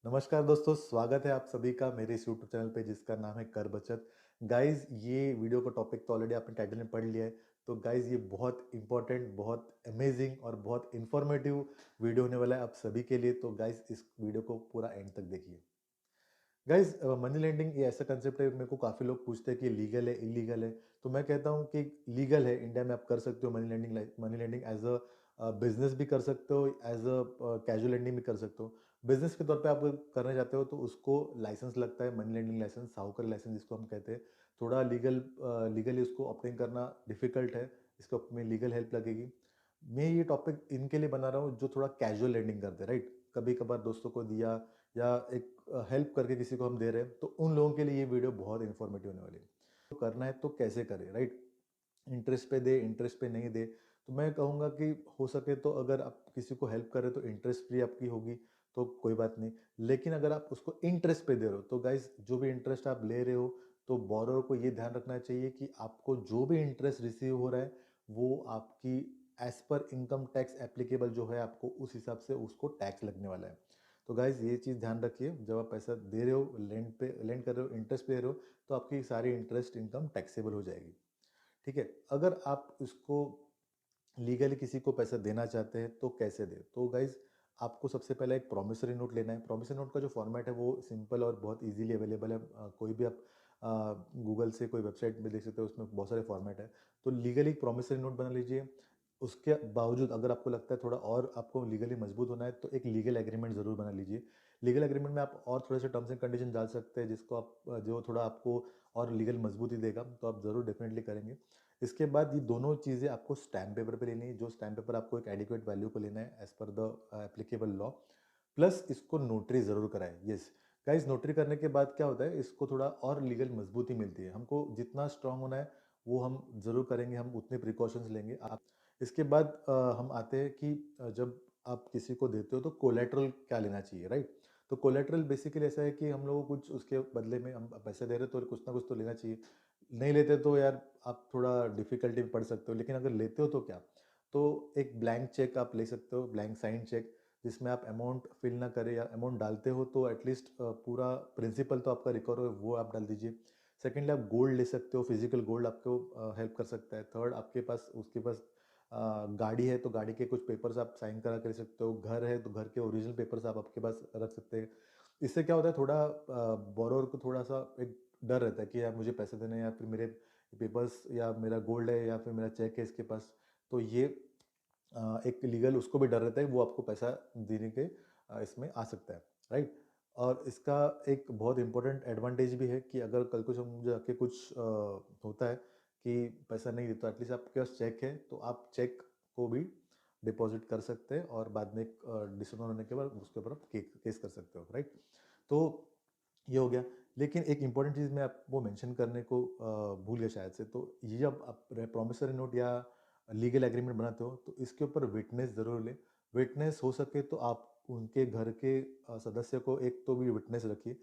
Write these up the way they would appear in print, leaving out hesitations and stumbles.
नमस्कार दोस्तों, स्वागत है आप सभी का मेरे इस यूट्यूब चैनल पे जिसका नाम है कर बचत। गाइस, ये वीडियो का टॉपिक तो ऑलरेडी आपने टाइटल में पढ़ लिया है। तो गाइस, ये बहुत इंपॉर्टेंट, बहुत अमेजिंग और बहुत इंफॉर्मेटिव वीडियो होने वाला है आप सभी के लिए। तो गाइस, इस वीडियो को पूरा एंड तक देखिए। गाइस, मनी लेंडिंग ये ऐसा कंसेप्ट है, मेरे को काफ़ी लोग पूछते हैं कि लीगल है इलीगल है। तो मैं कहता हूँ कि लीगल है। इंडिया में आप कर सकते हो money lending as a business भी कर सकते हो, एज अ कैजुअल लेंडिंग भी कर सकते हो। बिजनेस के तौर पे आप करना चाहते हो तो उसको लाइसेंस लगता है, मनी लेंडिंग लाइसेंस, साहूकर लाइसेंस जिसको हम कहते हैं। थोड़ा लीगली उसको ऑप्टेन करना डिफिकल्ट है, इसको में लीगल हेल्प लगेगी। मैं ये टॉपिक इनके लिए बना रहा हूँ जो थोड़ा कैजुअल लेंडिंग करते हैं, राइट। कभी कभार दोस्तों को दिया या एक हेल्प करके किसी को हम दे रहे हैं, तो उन लोगों के लिए ये वीडियो बहुत इन्फॉर्मेटिव होने वाली है। तो करना है तो कैसे करें, राइट। इंटरेस्ट पे दे, इंटरेस्ट पे नहीं दे। तो मैं कहूँगा कि हो सके तो अगर आप किसी को हेल्प कर रहे हो तो इंटरेस्ट फ्री आपकी होगी, तो कोई बात नहीं। लेकिन अगर आप उसको इंटरेस्ट पे दे रहे हो तो गाइस, जो भी इंटरेस्ट आप ले रहे हो, तो बोरोवर को ये ध्यान रखना चाहिए कि आपको जो भी इंटरेस्ट रिसीव हो रहा है वो आपकी as per income tax applicable जो है, आपको उस हिसाब से उसको टैक्स लगने वाला है। तो गाइज, ये चीज़ ध्यान रखिए, जब आप पैसा दे रहे हो, लेंड कर रहे हो, इंटरेस्ट पे दे रहे हो, तो आपकी सारी इंटरेस्ट इनकम टैक्सेबल हो जाएगी। ठीक है। अगर आप इसको लीगली किसी को पैसा देना चाहते हैं तो कैसे दें? तो गाइज, आपको सबसे पहले एक प्रॉमिसरी नोट लेना है। प्रॉमिसरी नोट का जो फॉर्मेट है वो सिंपल और बहुत इजीली अवेलेबल है। कोई भी आप गूगल से कोई वेबसाइट में देख सकते हो, उसमें बहुत सारे फॉर्मेट है। तो लीगली प्रॉमिसरी नोट बना लीजिए। उसके बावजूद अगर आपको लगता है थोड़ा और आपको लीगली मजबूत होना है तो एक लीगल एग्रीमेंट ज़रूर बना लीजिए। लीगल एग्रीमेंट में आप और थोड़े से टर्म्स एंड कंडीशन डाल सकते हैं, जिसको आप जो थोड़ा आपको और लीगल मजबूती देगा, तो आप ज़रूर डेफिनेटली करेंगे। इसके बाद ये दोनों चीज़ें आपको स्टैम्प पेपर पे लेनी है, जो स्टैम्प पेपर आपको एक एडिक्वेट वैल्यू पे लेना है as per the applicable law. Plus इसको नोटरी ज़रूर कराएं। यस गाइस, नोटरी करने के बाद क्या होता है, इसको थोड़ा और लीगल मजबूती मिलती है। हमको जितना स्ट्रांग होना है वो हम ज़रूर करेंगे, हम उतने प्रिकॉशंस लेंगे। आप इसके बाद हम आते हैं कि जब आप किसी को देते हो तो कोलेट्रल क्या लेना चाहिए, राइट। तो कोलेट्रल बेसिकली ऐसा है कि हम लोग को कुछ उसके बदले में हम पैसे दे रहे हैं तो कुछ ना कुछ तो लेना चाहिए। नहीं लेते तो यार आप थोड़ा डिफिकल्टी में पड़ सकते हो, लेकिन अगर लेते हो तो क्या, तो एक ब्लैंक चेक आप ले सकते हो, ब्लैंक साइन चेक, जिसमें आप अमाउंट फिल ना करें, या अमाउंट डालते हो तो एटलीस्ट पूरा प्रिंसिपल तो आपका रिकवर हो वो आप डाल दीजिए। सेकेंडली, आप गोल्ड ले सकते हो, फिजिकल गोल्ड आपको हेल्प कर सकता है। थर्ड, आपके पास उसके पास गाड़ी है तो गाड़ी के कुछ पेपर्स आप साइन करा कर सकते हो। घर है तो घर के ओरिजिनल पेपर्स आप आपके पास रख सकते हैं। इससे क्या होता है, थोड़ा बोरोवर को थोड़ा सा एक डर रहता है कि यार मुझे पैसे देने हैं, या फिर मेरे पेपर्स या मेरा गोल्ड है या फिर मेरा चेक है इसके पास। तो ये एक लीगल उसको भी डर रहता है, वो आपको पैसा देने के इसमें आ सकता है, राइट। और इसका एक बहुत इंपॉर्टेंट एडवांटेज भी है कि अगर कल को मुझे जाके कुछ होता है कि पैसा नहीं देता, एटलीस्ट आपके पास चेक है तो आप चेक को भी डिपॉजिट कर सकते हैं और बाद में एक डिसीजन होने के बाद उसके ऊपर आप केस कर सकते हो, राइट। तो ये हो गया। लेकिन एक इंपॉर्टेंट चीज़ मैं आपको मेंशन करने को भूल गया शायद से। तो ये जब आप प्रॉमिसरी नोट या लीगल एग्रीमेंट बनाते हो तो इसके ऊपर विटनेस ज़रूर लें। विटनेस हो सके तो आप उनके घर के सदस्य को एक तो भी विटनेस रखिए।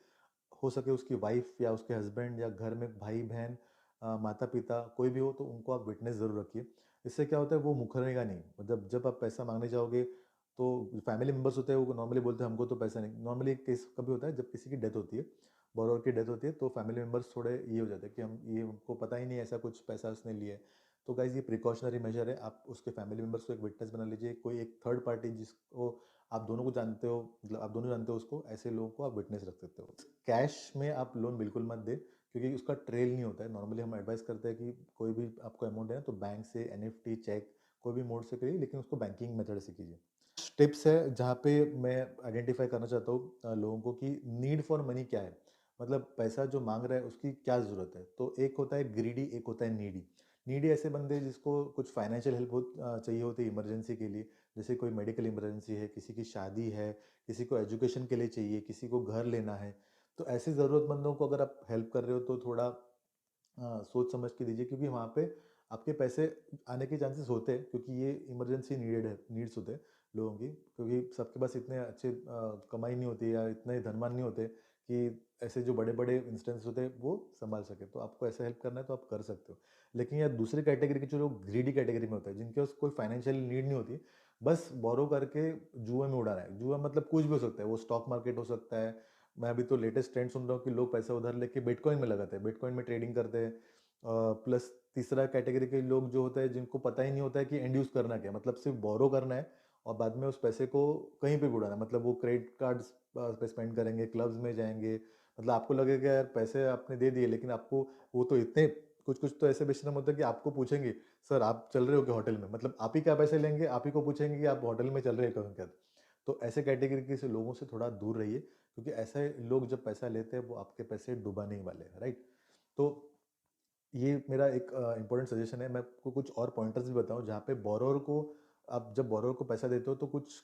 हो सके उसकी वाइफ या उसके हस्बैंड या घर में भाई बहन, माता पिता कोई भी हो तो उनको आप विटनेस ज़रूर रखिए। इससे क्या होता है, वो मुकरेगा नहीं। मतलब जब आप पैसा मांगने जाओगे तो फैमिली मेंबर्स होते हैं वो नॉर्मली बोलते हैं हमको तो पैसा नहीं। नॉर्मली केस कभी होता है जब किसी की डेथ होती है, बोरोवर की डेथ होती है, तो फैमिली मेंबर्स थोड़े ये हो जाते हैं कि हम ये हमको पता ही नहीं ऐसा कुछ पैसा उसने लिया है। तो गाइज, ये प्रिकॉशनरी मेजर है। आप उसके फैमिली मेंबर्स को एक विटनेस बना लीजिए, कोई एक थर्ड पार्टी जिसको आप दोनों को जानते हो, मतलब आप दोनों जानते हो उसको, ऐसे लोगों को आप विटनेस रख सकते हो। कैश में आप लोन बिल्कुल मत दें, क्योंकि उसका ट्रेल नहीं होता है। नॉर्मली हम एडवाइस करते हैं कि कोई भी आपको अमाउंट है तो बैंक से एनएफटी चेक कोई भी मोड से करिए, लेकिन उसको बैंकिंग मेथड से कीजिए। टिप्स है जहाँ पे मैं आइडेंटिफाई करना चाहता हूँ लोगों को कि नीड फॉर मनी क्या है, मतलब पैसा जो मांग रहा है उसकी क्या ज़रूरत है। तो एक होता है ग्रीडी, एक होता है नीडी। नीडी ऐसे बंदे जिसको कुछ फाइनेंशियल हेल्प चाहिए होती है इमरजेंसी के लिए, जैसे कोई मेडिकल इमरजेंसी है, किसी की शादी है, किसी को एजुकेशन के लिए चाहिए, किसी को घर लेना है। तो ऐसे ज़रूरतमंदों को अगर आप हेल्प कर रहे हो तो थोड़ा सोच समझ के दीजिए, क्योंकि वहाँ पे आपके पैसे आने के चांसेस होते हैं, क्योंकि ये इमरजेंसी नीड्स होते हैं लोगों की, क्योंकि सबके पास इतने अच्छे कमाई नहीं होती या इतने धनवान नहीं होते कि ऐसे जो बड़े बड़े इंस्टेंस होते हैं वो संभाल सके। तो आपको ऐसा हेल्प करना है तो आप कर सकते हो। लेकिन यार दूसरी कैटेगरी के जो लोग ग्रीडी कैटेगरी में होते हैं, जिनके पास कोई फाइनेंशियल नीड नहीं होती, बस बोरो करके जुए में उड़ाना है। जुआ मतलब कुछ भी हो सकता है, वो स्टॉक मार्केट हो सकता है। मैं अभी तो लेटेस्ट ट्रेंड सुन रहा हूँ कि लोग पैसा उधार लेके बिटकॉइन में लगाते हैं, बिटकॉइन में ट्रेडिंग करते हैं। प्लस तीसरा कैटेगरी के लोग जो होता है जिनको पता ही नहीं होता है कि एंड यूज़ करना क्या है, मतलब सिर्फ बोरो करना है और बाद में उस पैसे को कहीं पे भी उड़ाना है। मतलब वो क्रेडिट कार्ड्स पे स्पेंड करेंगे, क्लब्स में जाएंगे। मतलब आपको लगेगा यार पैसे आपने दे दिए, लेकिन आपको वो तो इतने कुछ कुछ तो ऐसे बेशरम होते हैं कि आपको पूछेंगे, सर आप चल रहे हो क्या होटल में, मतलब आप ही क्या पैसे लेंगे, आप ही को पूछेंगे कि आप होटल में चल रहे हो क्या। तो ऐसे कैटेगरी के से लोगों से थोड़ा दूर रहिए, क्योंकि ऐसे लोग जब पैसा लेते हैं वो आपके पैसे डुबाने ही वाले हैं, राइट। तो ये मेरा एक इंपॉर्टेंट सजेशन है। मैं आपको कुछ और पॉइंटर्स भी बताऊं जहाँ पे बोरोवर को, आप जब बोरोवर को पैसा देते हो तो कुछ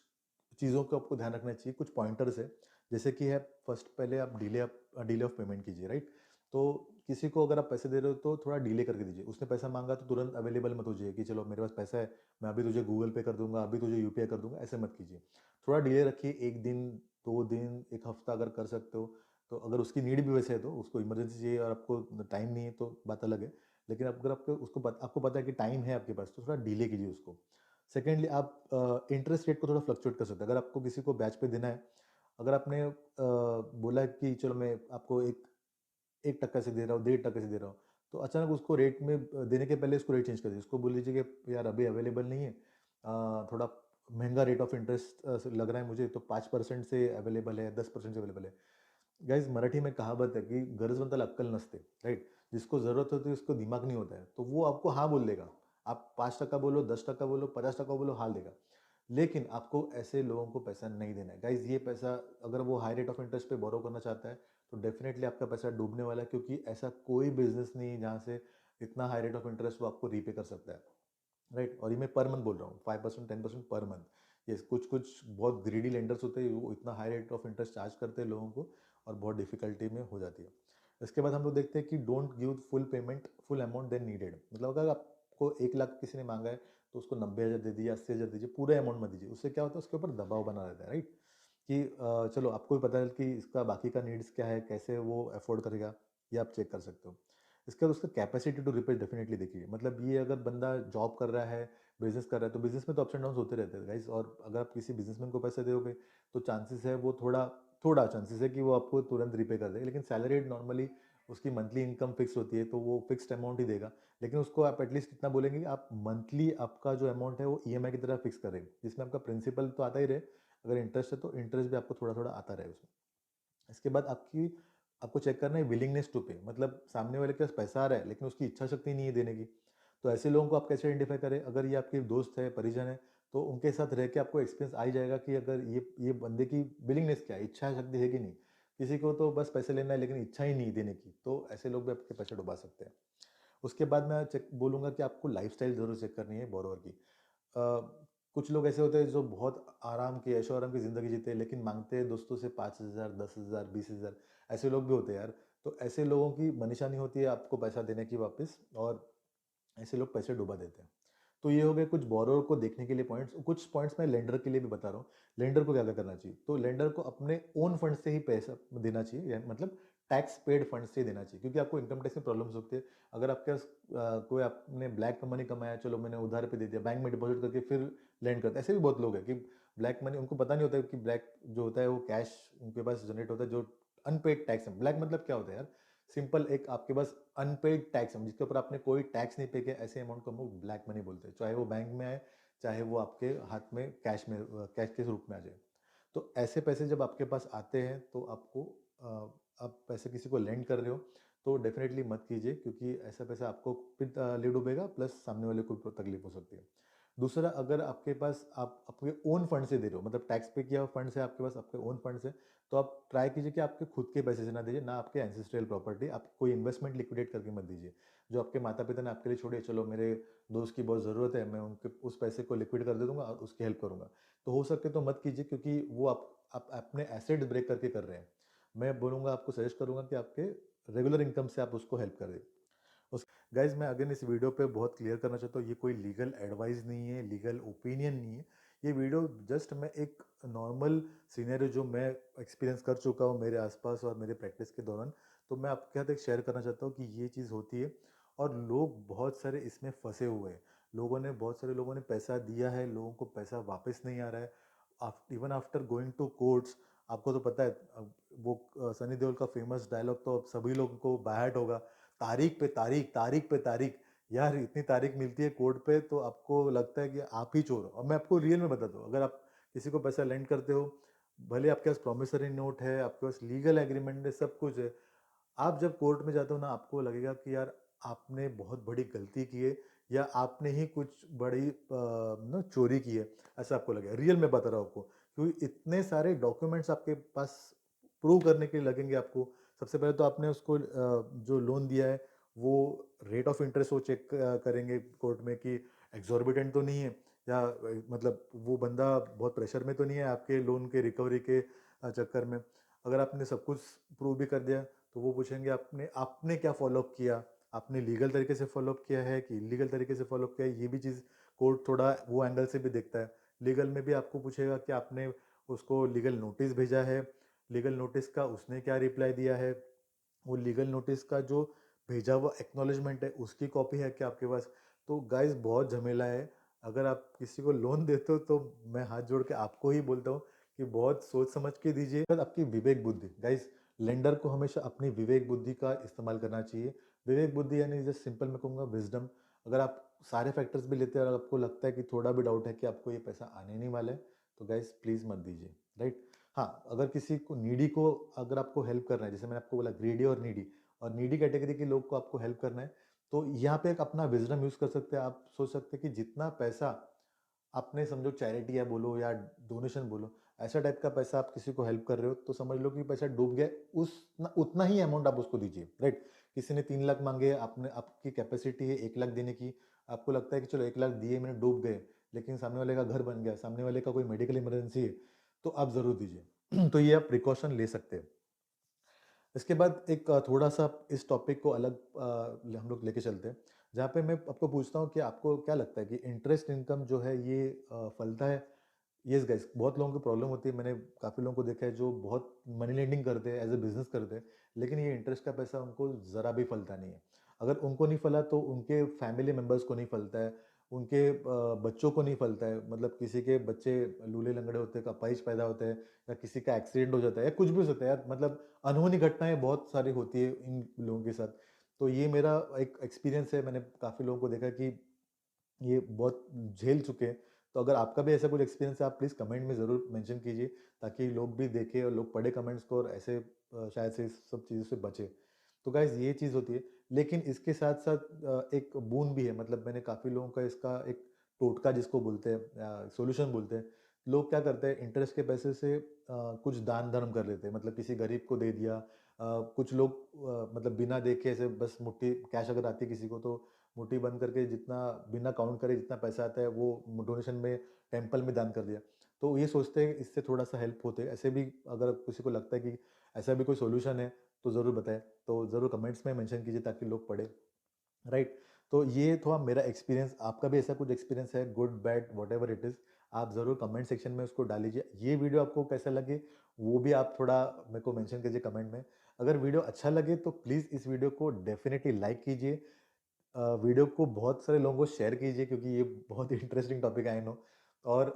चीज़ों को आपको ध्यान रखना चाहिए, कुछ पॉइंटर्स है। जैसे कि है, फर्स्ट पहले आप डिले ऑफ पेमेंट कीजिए, राइट। तो किसी को अगर आप पैसे दे रहे हो तो थोड़ा डिले करके दीजिए। उसने पैसा मांगा तो तुरंत अवेलेबल मत हो जाइए कि चलो मेरे पास पैसा है, मैं अभी तुझे गूगल पे कर दूंगा, अभी तुझे यूपीआई कर दूंगा, ऐसे मत कीजिए। थोड़ा डिले रखिए, 1 दिन, 2 दिन, 1 हफ्ता अगर कर सकते हो। तो अगर उसकी नीड भी वैसे है तो उसको इमरजेंसी चाहिए और आपको टाइम नहीं है तो बात अलग है। लेकिन अगर आपको पता है कि टाइम है आपके पास, तो थोड़ा डिले कीजिए उसको। सेकेंडली, आप इंटरेस्ट रेट को थोड़ा फ्लक्चुएट कर सकते हैं। अगर आपको किसी को ब्याज पे देना है, अगर आपने बोला कि चलो मैं आपको 1% से दे रहा हूँ, 1.5% से दे रहा हूँ, तो अचानक उसको रेट में देने के पहले उसको रेट चेंज कर दीजिए। उसको बोल लीजिए कि यार अभी अवेलेबल नहीं है, थोड़ा महंगा रेट ऑफ इंटरेस्ट लग रहा है मुझे, तो 5% से अवेलेबल है, 10% से अवेलेबल है। गाइज मराठी में कहावत है कि गरजवंताला अक्कल नसते, राइट। जिसको जरूरत होती है उसको दिमाग नहीं होता है, तो वो आपको हाँ बोल देगा। आप 5% बोलो, 10% बोलो, 50% बोलो, हाल देगा। लेकिन आपको ऐसे लोगों को पैसा नहीं देना है गाइज। ये पैसा, अगर वो हाई रेट ऑफ इंटरेस्ट पे बोरो करना चाहता है तो डेफिनेटली आपका पैसा डूबने वाला है, क्योंकि ऐसा कोई बिजनेस नहीं है जहाँ से इतना हाई रेट ऑफ इंटरेस्ट वो आपको रीपे कर सकता है, राइट। और ये मैं पर मंथ बोल रहा हूँ, 5%, 10% पर मंथ। ये कुछ कुछ बहुत ग्रीडी लेंडर्स होते हैं, वो इतना high rate of interest charge करते हैं लोगों को, और बहुत डिफिकल्टी में हो जाती है। इसके बाद हम लोग देखते हैं कि don't give full payment, full amount than needed. मतलब अगर आपको 1 लाख किसी ने मांगा है तो उसको 90,000 दे दीजिए, 80,000 दीजिए, पूरे अमाउंट मत दीजिए। उससे क्या होता है, उसके ऊपर दबाव बना रहता है, राइट। कि चलो आपको भी पता है कि इसका बाकी का नीड्स क्या है, कैसे वो अफोर्ड करेगा, ये आप चेक कर सकते हो। इसके बाद उसका कैपेसिटी टू रिपे डेफिनेटली देखिए। मतलब ये अगर बंदा जॉब कर रहा है, बिजनेस कर रहा है, तो बिजनेस में तो अप्स एंड डाउन होते रहते हैं गाइस। और अगर आप किसी बिजनेसमैन को पैसे दोगे तो चांसेस है वो थोड़ा थोड़ा चांसेस है कि वो आपको तुरंत रिपे कर देगा। लेकिन सैलरीड नॉर्मली उसकी मंथली इनकम फिक्स होती है, तो वो फिक्स्ड अमाउंट ही देगा। लेकिन उसको आप एटलीस्ट इतना बोलेंगे कि आप मंथली आपका जो अमाउंट है वो ईएमआई की तरह फिक्स करें, जिसमें आपका प्रिंसिपल तो आता ही रहे, अगर इंटरेस्ट है तो इंटरेस्ट भी आपको थोड़ा थोड़ा आता रहे उसमें। इसके बाद आपको चेक करना है विलिंगनेस टू पे। मतलब सामने वाले के पास पैसा आ रहा है लेकिन उसकी इच्छा शक्ति नहीं है देने की। तो ऐसे लोगों को आप कैसे आइडेंटिफाई करें? अगर ये आपके दोस्त है, परिजन है, तो उनके साथ रह के आपको एक्सपीरियंस आ ही जाएगा कि अगर ये बंदे की विलिंगनेस क्या है, इच्छा शक्ति है कि नहीं। किसी को तो बस पैसे लेना है लेकिन इच्छा ही नहीं देने की, तो ऐसे लोग भी आपके पैसे डुबा सकते हैं। उसके बाद मैं चेक बोलूँगा कि आपको लाइफस्टाइल ज़रूर चेक करनी है बोरोवर की। कुछ लोग ऐसे होते हैं जो बहुत आराम की, ऐशो आराम की ज़िंदगी जीते हैं, लेकिन मांगते हैं दोस्तों से 5,000, 10,000, 20,000। ऐसे लोग भी होते हैं यार। तो ऐसे लोगों की मनीषा नहीं होती है आपको पैसा देने की वापस, और ऐसे लोग पैसे डुबा देते हैं। तो ये हो गए कुछ बोरोवर को देखने के लिए पॉइंट्स। कुछ पॉइंट्स मैं लेंडर के लिए भी बता रहा हूँ। लेंडर को क्या क्या करना चाहिए, तो लेंडर को अपने ओन फंड से ही पैसा देना चाहिए, मतलब टैक्स पेड फंड से देना चाहिए, क्योंकि आपको इनकम टैक्स में प्रॉब्लम्स होती है। अगर आपके पास कोई आपने ब्लैक मनी कमाया, चलो मैंने उधार पे दे दिया, बैंक में डिपॉजिट करके फिर लैंड करते हैं। ऐसे भी बहुत लोग हैं कि ब्लैक मनी उनको पता नहीं होता है कि ब्लैक जो होता है वो कैश उनके पास जनरेट होता है, जो अनपेड टैक्स है। ब्लैक मतलब क्या होता है यार, सिंपल एक आपके पास अनपेड टैक्स है जिसके ऊपर आपने कोई टैक्स नहीं पे किया, ऐसे अमाउंट को हम लोग ब्लैक मनी बोलते हैं। चाहे वो बैंक में आए, चाहे वो आपके हाथ में कैश के रूप में आ जाए। तो ऐसे पैसे जब आपके पास आते हैं तो आप पैसे किसी को लेंड कर रहे हो तो डेफिनेटली मत कीजिए, क्योंकि ऐसा पैसा आपको फिर ले डूबेगा, प्लस सामने वाले को भी तकलीफ हो सकती है। दूसरा, अगर आपके पास आप अपने ओन फंड से दे रहे हो, मतलब टैक्स पे किया फंड है आपके पास, आपके ओन फंड से, तो आप ट्राई कीजिए कि आपके खुद के पैसे से ना दीजिए, ना आपके एंसेस्ट्रियल प्रॉपर्टी। आप कोई इन्वेस्टमेंट लिक्विडेट करके मत दीजिए। जो आपके माता पिता ने आपके लिए छोड़े, चलो मेरे दोस्त की बहुत ज़रूरत है, मैं उनके उस पैसे को लिक्विड कर दे दूंगा और उसकी हेल्प करूंगा, तो हो सके तो मत कीजिए, क्योंकि वो आप अपने एसेट्स ब्रेक करके कर रहे हैं। मैं बोलूँगा, आपको सजेस्ट करूँगा कि आपके रेगुलर इनकम से आप उसको हेल्प कर दें। उस गाइज मैं अगेन इस वीडियो पे बहुत क्लियर करना चाहता हूँ, ये कोई लीगल एडवाइस नहीं है, लीगल ओपिनियन नहीं है। ये वीडियो जस्ट मैं एक नॉर्मल सीनियर जो मैं एक्सपीरियंस कर चुका हूँ मेरे आसपास और मेरे प्रैक्टिस के दौरान, तो मैं आपके साथ एक शेयर करना चाहता हूँ कि ये चीज़ होती है और लोग बहुत सारे इसमें फंसे हुए हैं। बहुत सारे लोगों ने पैसा दिया है, लोगों को पैसा वापस नहीं आ रहा है। Even after going to courts, आपको तो पता है वो सनी देओल का फेमस डायलॉग तो अब सभी लोगों को बाय होगा, तारीख पे तारीख, तारीख पे तारीख। यार इतनी तारीख मिलती है कोर्ट पे तो आपको लगता है कि आप ही चोर हो। अब मैं आपको रियल में बताता हूँ, अगर आप किसी को पैसा लेंड करते हो, भले आपके पास प्रॉमिसरी नोट है, आपके पास लीगल एग्रीमेंट है, सब कुछ है, आप जब कोर्ट में जाते हो ना, आपको लगेगा कि यार आपने बहुत बड़ी गलती की है, या आपने ही कुछ बड़ी ना चोरी की है, ऐसा आपको लगेगा। रियल में बता रहा हूँ आपको, क्योंकि इतने सारे डॉक्यूमेंट्स आपके पास प्रूव करने के लिए लगेंगे आपको। सबसे पहले तो आपने उसको जो लोन दिया है वो रेट ऑफ इंटरेस्ट वो चेक करेंगे कोर्ट में कि एग्जॉर्बिटेंट तो नहीं है, या मतलब वो बंदा बहुत प्रेशर में तो नहीं है आपके लोन के रिकवरी के चक्कर में। अगर आपने सब कुछ प्रूव भी कर दिया तो वो पूछेंगे आपने आपने क्या फॉलोअप किया, आपने लीगल तरीके से फॉलोअप किया है कि इलीगल तरीके से फॉलोअप किया है। ये भी चीज़ कोर्ट थोड़ा वो एंगल से भी देखता है। लीगल में भी आपको पूछेगा कि आपने उसको लीगल नोटिस भेजा है, लीगल नोटिस का उसने क्या रिप्लाई दिया है, वो लीगल नोटिस का जो भेजा हुआ एक्नॉलेजमेंट है उसकी कॉपी है क्या आपके पास। तो गाइस बहुत झमेला है। अगर आप किसी को लोन देते हो तो मैं हाथ जोड़ के आपको ही बोलता हूँ कि बहुत सोच समझ के दीजिए। आपकी विवेक बुद्धि, गाइस लेंडर को हमेशा अपनी विवेक बुद्धि का इस्तेमाल करना चाहिए। विवेक बुद्धि यानी जस्ट सिंपल मैं कहूँगा विजडम। अगर आप सारे फैक्टर्स भी लेते हैं और आपको लगता है कि थोड़ा भी डाउट है कि आपको ये पैसा आने नहीं वाला है, तो गाइस प्लीज़ मत दीजिए, राइट। हाँ, अगर किसी को नीडी को अगर आपको हेल्प करना है, जैसे मैंने आपको बोला ग्रीडी और नीडी कैटेगरी के लोग को आपको हेल्प करना है, तो यहाँ पे एक अपना विजडम यूज़ कर सकते हैं। आप सोच सकते हैं कि जितना पैसा आपने समझो चैरिटी है बोलो या डोनेशन बोलो, ऐसा टाइप का पैसा आप किसी को हेल्प कर रहे हो तो समझ लो कि पैसा डूब गया, उस उतना ही अमाउंट आप उसको दीजिए, राइट। किसी ने 3 लाख मांगे, आपने आपकी कैपेसिटी है 1 लाख देने की, आपको लगता है कि चलो 1 लाख दिए मैंने डूब गए, लेकिन सामने वाले का घर बन गया, सामने वाले का कोई मेडिकल इमरजेंसी है, तो आप ज़रूर दीजिए। तो ये आप प्रिकॉशन ले सकते हैं। इसके बाद एक थोड़ा सा इस टॉपिक को अलग हम लोग लेके चलते हैं, जहाँ पे मैं आपको पूछता हूँ कि आपको क्या लगता है कि इंटरेस्ट इनकम जो है ये फलता है। यस गाइस, बहुत लोगों को प्रॉब्लम होती है, मैंने काफ़ी लोगों को देखा है जो बहुत मनी लेंडिंग करते हैं, एज ए बिजनेस करते हैं, लेकिन ये इंटरेस्ट का पैसा उनको ज़रा भी फलता नहीं है। अगर उनको नहीं फला तो उनके फैमिली मेम्बर्स को नहीं फलता है, उनके बच्चों को नहीं फलता है। मतलब किसी के बच्चे लूले लंगड़े होते हैं, अपाहिज पैदा होते हैं, या किसी का एक्सीडेंट हो जाता है, या कुछ भी हो सकता है यार, मतलब अनहोनी घटनाएं बहुत सारी होती है इन लोगों के साथ। तो ये मेरा एक एक्सपीरियंस है, मैंने काफ़ी लोगों को देखा कि ये बहुत झेल चुके हैं। तो अगर आपका भी ऐसा कुछ एक्सपीरियंस है, आप प्लीज़ कमेंट में ज़रूर मेंशन कीजिए, ताकि लोग भी देखें और लोग पढ़े कमेंट्स को और ऐसे शायद से इस सब चीज़ों से बचे। तो गाइज़ ये चीज़ होती है, लेकिन इसके साथ-साथ एक बून भी है, मतलब मैंने काफ़ी लोगों का इसका एक टोटका जिसको बोलते हैं सॉल्यूशन बोलते हैं। लोग क्या करते हैं, इंटरेस्ट के पैसे से कुछ दान धर्म कर लेते हैं, मतलब किसी गरीब को दे दिया। कुछ लोग मतलब बिना देखे ऐसे बस मुट्ठी कैश अगर आती है किसी को, तो मुट्ठी बंद करके जितना बिना काउंट करे जितना पैसा आता है वो डोनेशन में टेम्पल में दान कर दिया। तो ये सोचते हैं इससे थोड़ा सा हेल्प होते हैं। ऐसे भी अगर किसी को लगता है कि ऐसा भी कोई सॉल्यूशन है तो ज़रूर बताएं, तो ज़रूर कमेंट्स में मेंशन कीजिए ताकि लोग पढ़े, राइट। तो ये थोड़ा मेरा एक्सपीरियंस, आपका भी ऐसा कुछ एक्सपीरियंस है, good bad what ever it is, आप ज़रूर कमेंट सेक्शन में उसको डाल लीजिए। ये वीडियो आपको कैसा लगे वो भी आप थोड़ा मेरे को मेंशन कीजिए कमेंट में। अगर वीडियो अच्छा लगे तो प्लीज़ इस वीडियो को डेफिनेटली लाइक कीजिए, वीडियो को बहुत सारे लोगों को शेयर कीजिए, क्योंकि ये बहुत इंटरेस्टिंग टॉपिक है आई नो। और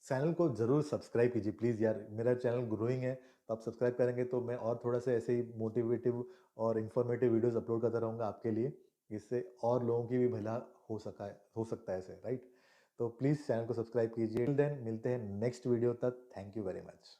चैनल को ज़रूर सब्सक्राइब कीजिए प्लीज़ यार, मेरा चैनल ग्रोइंग है, तो आप सब्सक्राइब करेंगे तो मैं और थोड़ा सा ऐसे ही मोटिवेटिव और इन्फॉर्मेटिव वीडियोस अपलोड करता रहूँगा आपके लिए, इससे और लोगों की भी भला हो सकता है ऐसे, राइट। तो प्लीज़ चैनल को सब्सक्राइब कीजिए। टिल देन मिलते हैं नेक्स्ट वीडियो तक, थैंक यू वेरी मच।